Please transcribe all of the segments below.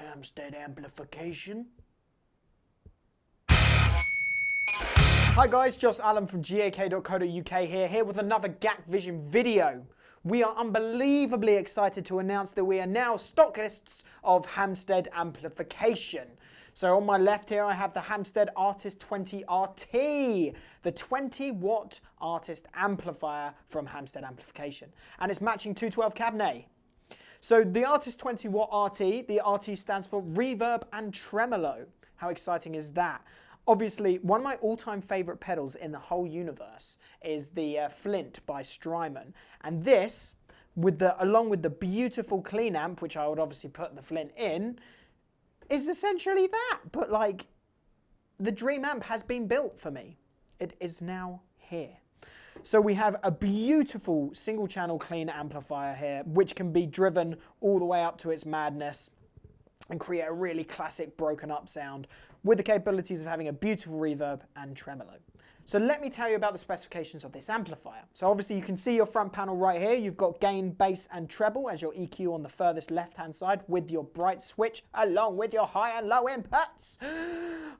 Hamstead amplification. Hi guys, Josh Allen from GAK.co.uk here with another GAK Vision video. We are unbelievably excited to announce that we are now stockists of Hamstead amplification. So on my left here I have the Hamstead Artist 20+RT, the 20-watt Artist amplifier from Hamstead Amplification, and it's matching 212 cabinet. So the Artist 20-watt RT, the RT stands for reverb and tremolo. How exciting is that? Obviously, one of my all-time favourite pedals in the whole universe is the Flint by Strymon, and this, along with the beautiful clean amp, which I would obviously put the Flint in, is essentially that. But like, the dream amp has been built for me. It is now here. So we have a beautiful single-channel clean amplifier here, which can be driven all the way up to its madness and create a really classic broken up sound with the capabilities of having a beautiful reverb and tremolo. So let me tell you about the specifications of this amplifier. So obviously you can see your front panel right here. You've got gain, bass and treble as your EQ on the furthest left-hand side with your bright switch along with your high and low inputs.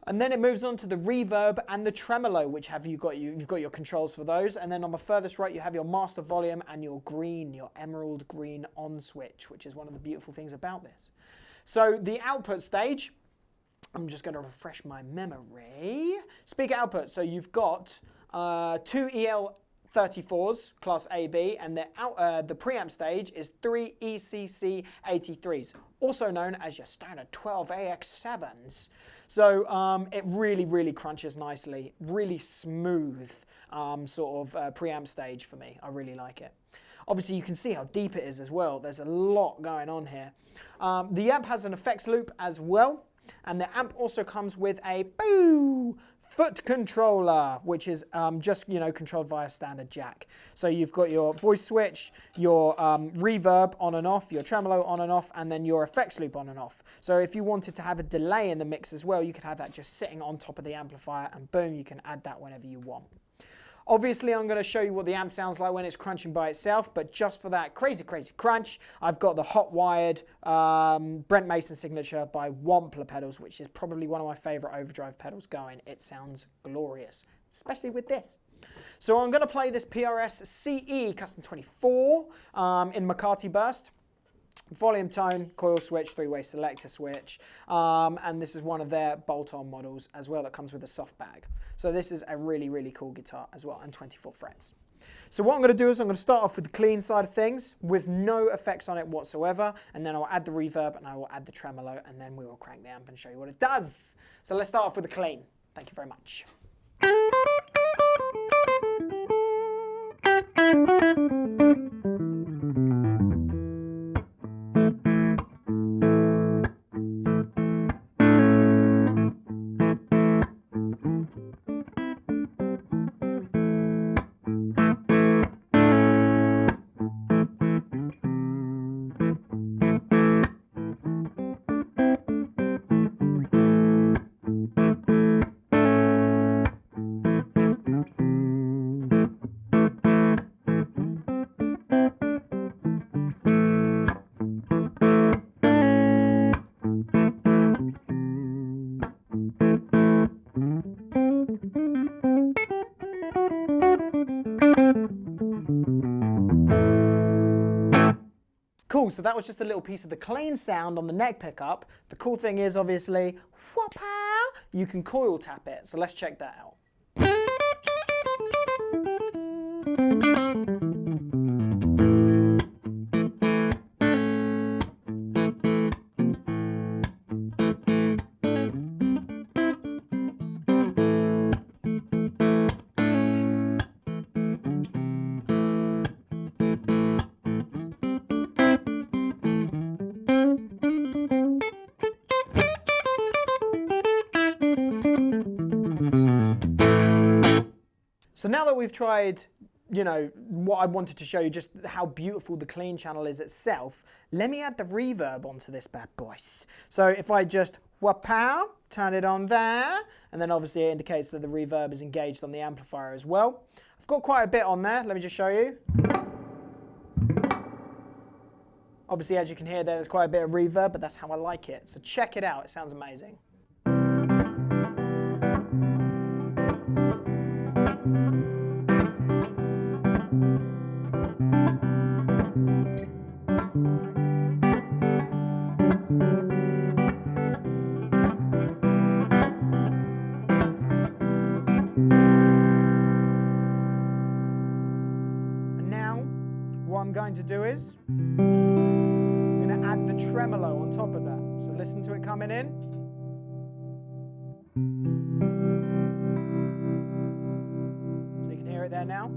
And then it moves on to the reverb and the tremolo, which you've got your controls for those. And then on the furthest right, you have your master volume and your green, your emerald green on switch, which is one of the beautiful things about this. So the output stage, I'm just going to refresh my memory. Speaker output, so you've got two EL34s, class AB, and the preamp stage is three ECC83s, also known as your standard 12AX7s. So it really crunches nicely, really smooth sort of preamp stage for me. I really like it. Obviously, you can see how deep it is as well. There's a lot going on here. The amp has an effects loop as well. And the amp also comes with a foot controller, which is just controlled via standard jack. So you've got your voice switch, your reverb on and off, your tremolo on and off, and then your effects loop on and off. So if you wanted to have a delay in the mix as well, you could have that just sitting on top of the amplifier, and boom, you can add that whenever you want. Obviously, I'm going to show you what the amp sounds like when it's crunching by itself, but just for that crazy crunch, I've got the hot-wired Brent Mason signature by Wampler pedals, which is probably one of my favourite overdrive pedals going. It sounds glorious, especially with this. So I'm going to play this PRS CE Custom 24 in MkII burst. Volume, tone, coil switch, three-way selector switch, and this is one of their bolt-on models as well that comes with a soft bag. So this is a really cool guitar as well, and 24 frets. So what I'm going to do is I'm going to start off with the clean side of things with no effects on it whatsoever, and then I'll add the reverb and I will add the tremolo, and then we will crank the amp and show you what it does. So let's start off with the clean. Thank you very much. Cool, so that was just a little piece of the clean sound on the neck pickup. The cool thing is, obviously, you can coil tap it. So let's check that out. So now that we've tried, what I wanted to show you, just how beautiful the clean channel is itself, let me add the reverb onto this bad boy. So if I just wha-pow, turn it on there, and then obviously it indicates that the reverb is engaged on the amplifier as well. I've got quite a bit on there, let me just show you. Obviously, as you can hear, there's quite a bit of reverb, but that's how I like it. So check it out, it sounds amazing. What I'm going to do is I'm going to add the tremolo on top of that. So listen to it coming in. So you can hear it there now.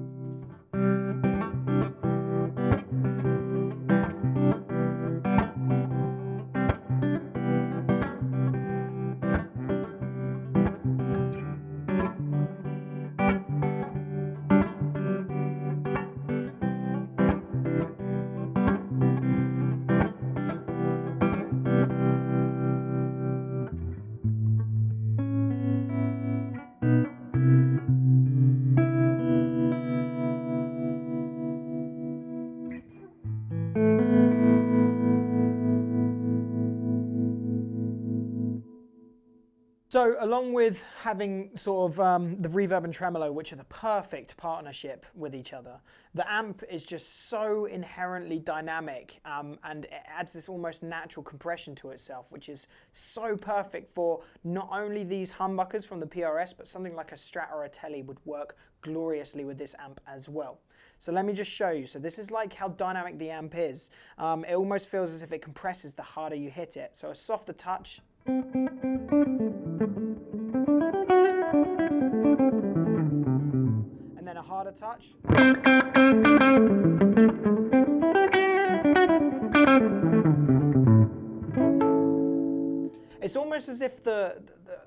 So along with having sort of the reverb and tremolo, which are the perfect partnership with each other, the amp is just so inherently dynamic and it adds this almost natural compression to itself, which is so perfect for not only these humbuckers from the PRS, but something like a Strat or a Tele would work gloriously with this amp as well. So let me just show you. So this is like how dynamic the amp is. It almost feels as if it compresses the harder you hit it. So a softer touch. And then a harder touch. It's almost as if the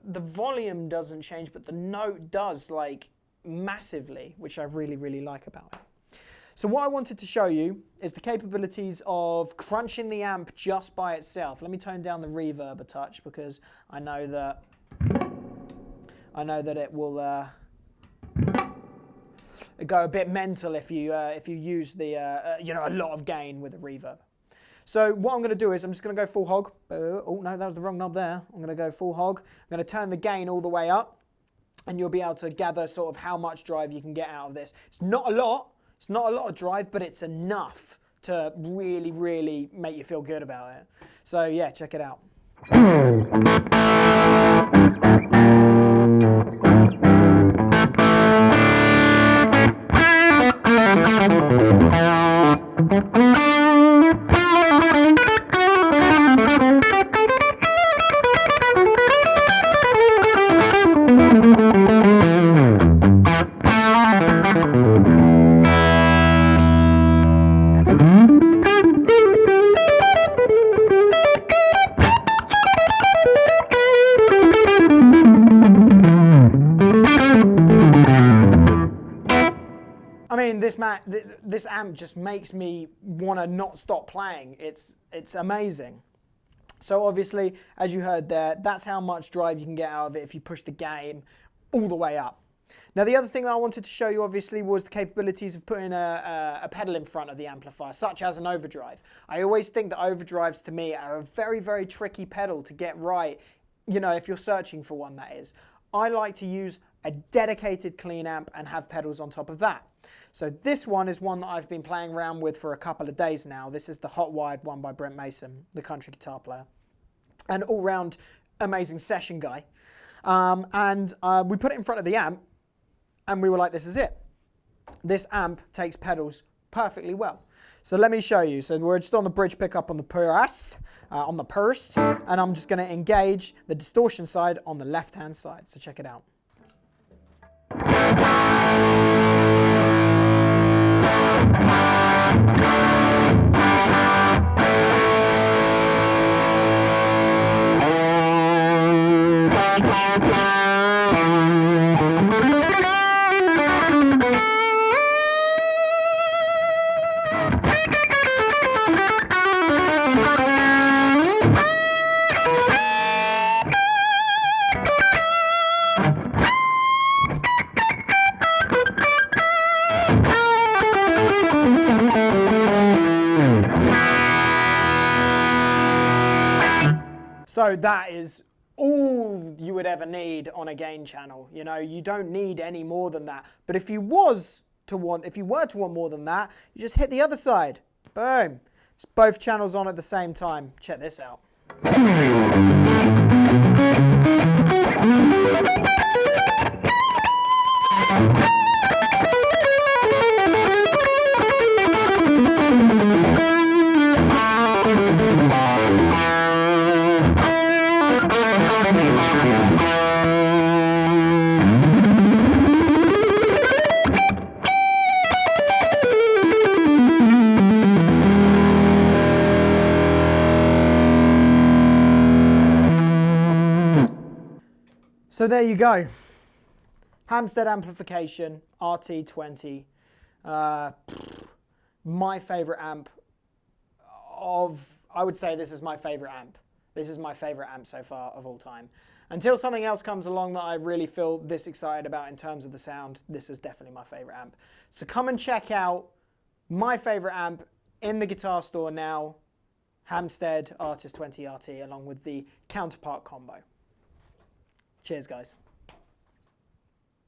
volume doesn't change, but the note does, like, massively, which I really, really like about it. So what I wanted to show you is the capabilities of crunching the amp just by itself. Let me tone down the reverb a touch because I know that it will go a bit mental if you use the a lot of gain with the reverb. So what I'm going to do is I'm just going to go full hog. Oh no, that was the wrong knob there. I'm going to go full hog. I'm going to turn the gain all the way up, and you'll be able to gather sort of how much drive you can get out of this. It's not a lot. It's not a lot of drive, but it's enough to really, really make you feel good about it. So yeah, check it out. I mean, this amp just makes me want to not stop playing. It's amazing. So obviously, as you heard there, that's how much drive you can get out of it if you push the gain all the way up. Now, the other thing that I wanted to show you, obviously, was the capabilities of putting a pedal in front of the amplifier, such as an overdrive. I always think that overdrives, to me, are a very, very tricky pedal to get right, you know, if you're searching for one, that is. I like to use a dedicated clean amp and have pedals on top of that. So this one is one that I've been playing around with for a couple of days now. This is the hot wired one by Brent Mason, the country guitar player. An all-round amazing session guy. We put it in front of the amp and we were like, this is it. This amp takes pedals perfectly well. So let me show you. So we're just on the bridge pickup on the purse, and I'm just going to engage the distortion side on the left-hand side. So check it out. So that is all you would ever need on a gain channel. You know, you don't need any more than that. But if you were to want more than that, you just hit the other side. Boom. It's both channels on at the same time. Check this out. So there you go. Hamstead amplification, RT20. My favorite amp I would say this is my favorite amp. This is my favorite amp so far of all time. Until something else comes along that I really feel this excited about in terms of the sound, this is definitely my favorite amp. So come and check out my favorite amp in the guitar store now, Hamstead Artist 20+RT, along with the counterpart combo. Cheers, guys.